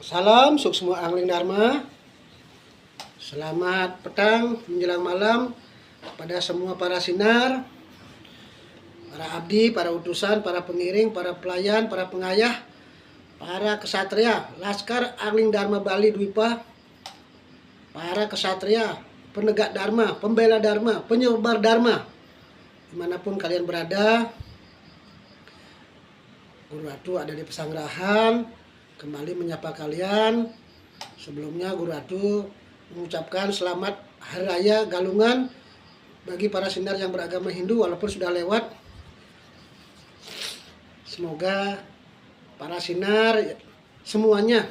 Salam suksma angling dharma. Selamat petang menjelang malam pada semua para sinar, para abdi, para utusan, para pengiring, para pelayan, para pengayah, para kesatria, Laskar Angling Dharma Bali Dwipa, para kesatria, penegak dharma, pembela dharma, penyebar dharma, dimanapun kalian berada. Guru Ratu ada di Pesanggrahan, kembali menyapa kalian. Sebelumnya Guru Ratu mengucapkan selamat Hari Raya Galungan bagi para sinar yang beragama Hindu walaupun sudah lewat. Semoga para sinar semuanya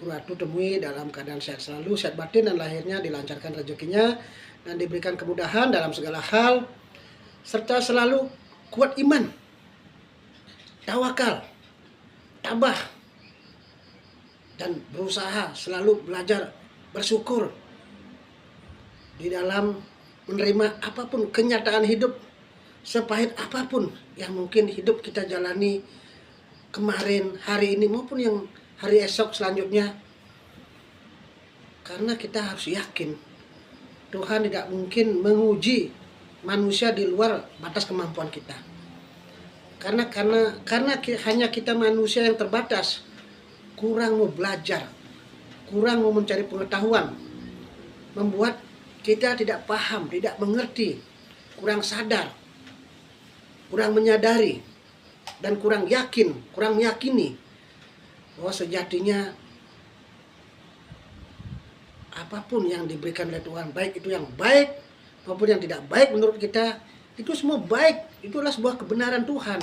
Guru Ratu temui dalam keadaan sehat selalu, sehat batin dan lahirnya dilancarkan rezekinya dan diberikan kemudahan dalam segala hal, serta selalu kuat iman, tawakal, tabah, dan berusaha selalu belajar bersyukur di dalam menerima apapun kenyataan hidup, sepahit apapun yang mungkin hidup kita jalani kemarin, hari ini maupun yang hari esok selanjutnya. Karena kita harus yakin Tuhan tidak mungkin menguji manusia di luar batas kemampuan kita. Karena hanya kita manusia yang terbatas, kurang mau belajar, kurang mau mencari pengetahuan, membuat kita tidak paham, tidak mengerti, kurang sadar, kurang menyadari, dan kurang yakin, kurang meyakini bahwa sejatinya apapun yang diberikan oleh Tuhan, baik itu yang baik maupun yang tidak baik menurut kita, itu semua baik. Itu adalah sebuah kebenaran Tuhan.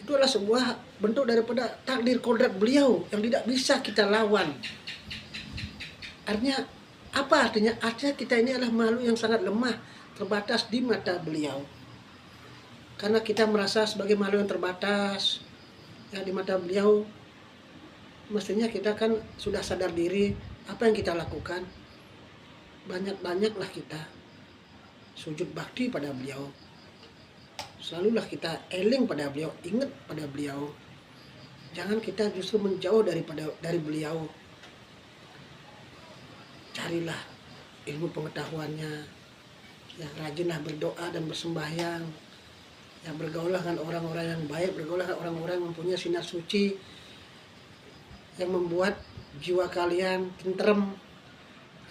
Itu adalah sebuah bentuk daripada takdir kodrat beliau yang tidak bisa kita lawan. Artinya apa artinya? Artinya kita ini adalah makhluk yang sangat lemah, terbatas di mata beliau. Karena kita merasa sebagai makhluk yang terbatas ya di mata beliau, mestinya kita kan sudah sadar diri apa yang kita lakukan. Banyak-banyaklah kita sujud bakti pada beliau. Selalulah kita eling pada beliau, ingat pada beliau. Jangan kita justru menjauh dari beliau. Carilah ilmu pengetahuannya, yang rajinlah berdoa dan bersembahyang, yang bergaulah dengan orang-orang yang baik, bergaulah dengan orang-orang yang mempunyai sinar suci, yang membuat jiwa kalian tentrem,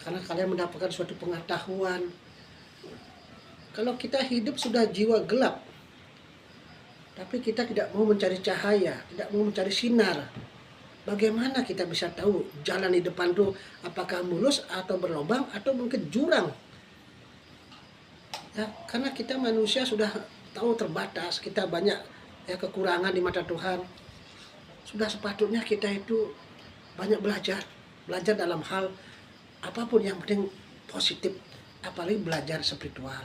karena kalian mendapatkan suatu pengetahuan. Kalau kita hidup sudah jiwa gelap, tapi kita tidak mau mencari cahaya, tidak mau mencari sinar, bagaimana kita bisa tahu jalan di depan itu apakah mulus atau berlubang atau mungkin jurang? Ya, karena kita manusia sudah tahu terbatas, kita banyak ya kekurangan di mata Tuhan. Sudah sepatutnya kita itu banyak belajar dalam hal apapun yang penting positif, apalagi belajar spiritual.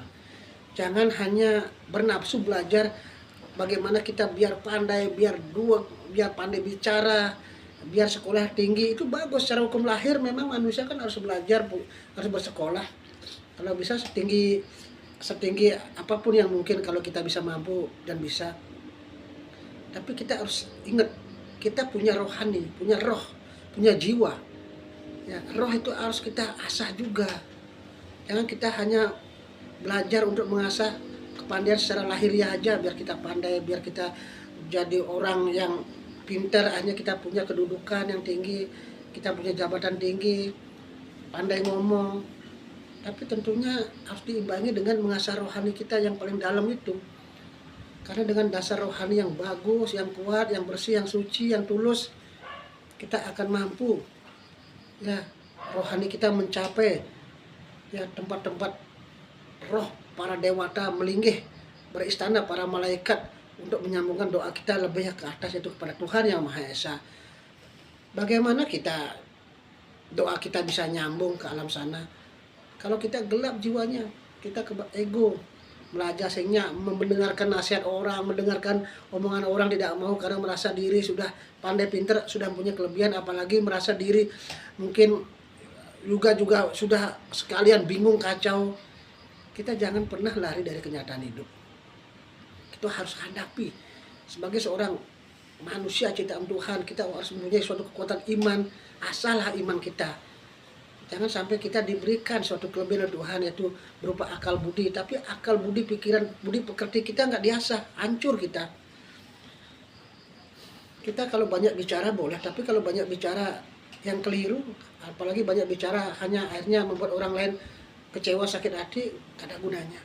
Jangan hanya bernafsu belajar bagaimana kita biar pandai, biar pandai bicara, biar sekolah tinggi. Itu bagus secara hukum lahir, memang manusia kan harus belajar, harus bersekolah. Kalau bisa setinggi apapun yang mungkin kalau kita bisa mampu dan bisa. Tapi kita harus ingat, kita punya rohani, punya roh, punya jiwa. Ya, roh itu harus kita asah juga. Jangan kita hanya belajar untuk mengasah kepandaian secara lahiriah aja, biar kita pandai, biar kita jadi orang yang pintar, hanya kita punya kedudukan yang tinggi, kita punya jabatan tinggi, pandai ngomong. Tapi tentunya harus diimbangi dengan mengasah rohani kita yang paling dalam itu. Karena dengan dasar rohani yang bagus, yang kuat, yang bersih, yang suci, yang tulus, kita akan mampu ya rohani kita mencapai ya tempat-tempat roh para dewata melinggih beristana para malaikat untuk menyambungkan doa kita lebih ke atas, yaitu kepada Tuhan yang Maha Esa. Bagaimana doa kita bisa nyambung ke alam sana kalau kita gelap jiwanya, kita ke ego, belajar sehingga mendengarkan nasihat orang, mendengarkan omongan orang tidak mau karena merasa diri sudah pandai pintar, sudah punya kelebihan, apalagi merasa diri mungkin juga sudah sekalian bingung, kacau. Kita jangan pernah lari dari kenyataan hidup. Kita harus hadapi sebagai seorang manusia ciptaan Tuhan, kita harus mempunyai suatu kekuatan iman, asallah iman kita. Jangan sampai kita diberikan suatu kelebihan dari Tuhan, yaitu berupa akal budi, tapi akal budi, pikiran budi pekerti kita nggak diasah, hancur kita. Kita kalau banyak bicara boleh, tapi kalau banyak bicara yang keliru, apalagi banyak bicara hanya akhirnya membuat orang lain kecewa, sakit hati, gak ada gunanya.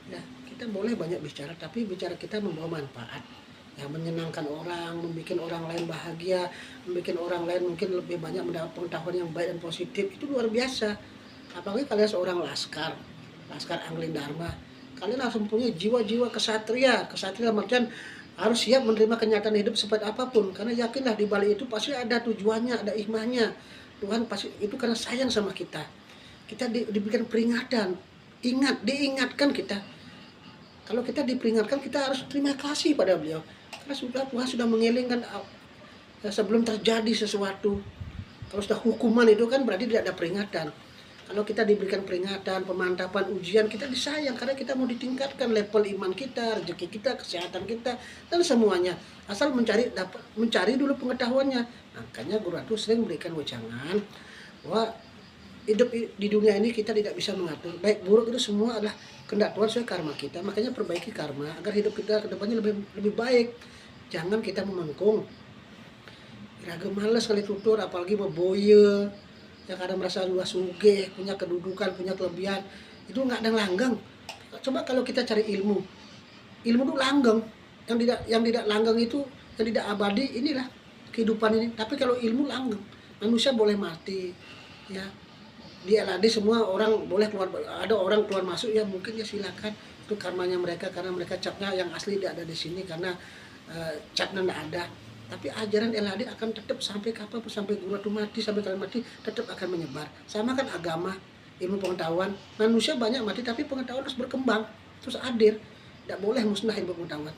Ya, kita boleh banyak bicara, tapi bicara kita membawa manfaat, yang menyenangkan orang, membuat orang lain bahagia, membuat orang lain mungkin lebih banyak mendapat pengetahuan yang baik dan positif. Itu luar biasa. Apalagi kalian seorang laskar Angling Dharma, kalian harus mempunyai jiwa-jiwa kesatria artian harus siap menerima kenyataan hidup seperti apapun, karena yakinlah di balik itu pasti ada tujuannya, ada hikmahnya. Tuhan pasti itu karena sayang sama kita. Kita diberikan peringatan, diingatkan kita. Kalau kita diperingatkan, kita harus terima kasih pada beliau. Karena Tuhan sudah mengelingkan sebelum terjadi sesuatu. Kalau sudah hukuman itu kan berarti tidak ada peringatan. Kalau kita diberikan peringatan, pemantapan, ujian, kita disayang karena kita mau ditingkatkan level iman kita, rezeki kita, kesehatan kita, dan semuanya. Asal mencari dulu pengetahuannya. Makanya Guru Ratu sering memberikan wejangan bahwa hidup di dunia ini kita tidak bisa mengatur. Baik buruk itu semua adalah kehendak Tuhan sesuai karma kita. Makanya perbaiki karma agar hidup kita ke depannya lebih baik. Jangan kita memengkung. Raga malas kali tutur, apalagi beboye. Ya kadang merasa luas sugih, punya kedudukan, punya kelebihan. Itu nggak ada langgeng. Coba kalau kita cari ilmu itu langgeng. Yang tidak langgeng itu, yang tidak abadi, inilah kehidupan ini. Tapi kalau ilmu langgeng, manusia boleh mati. Ya, di LAD semua orang boleh keluar, ada orang keluar masuk, ya mungkin ya silakan, itu karmanya mereka, karena mereka capnya yang asli tidak ada di sini karena capnya tidak ada. Tapi ajaran LAD akan tetap sampai kapan, sampai Guru Ratu mati, sampai kalian mati, tetap akan menyebar. Sama kan agama, ilmu pengetahuan, manusia banyak mati tapi pengetahuan terus berkembang, terus hadir. Tidak boleh musnah ilmu pengetahuan.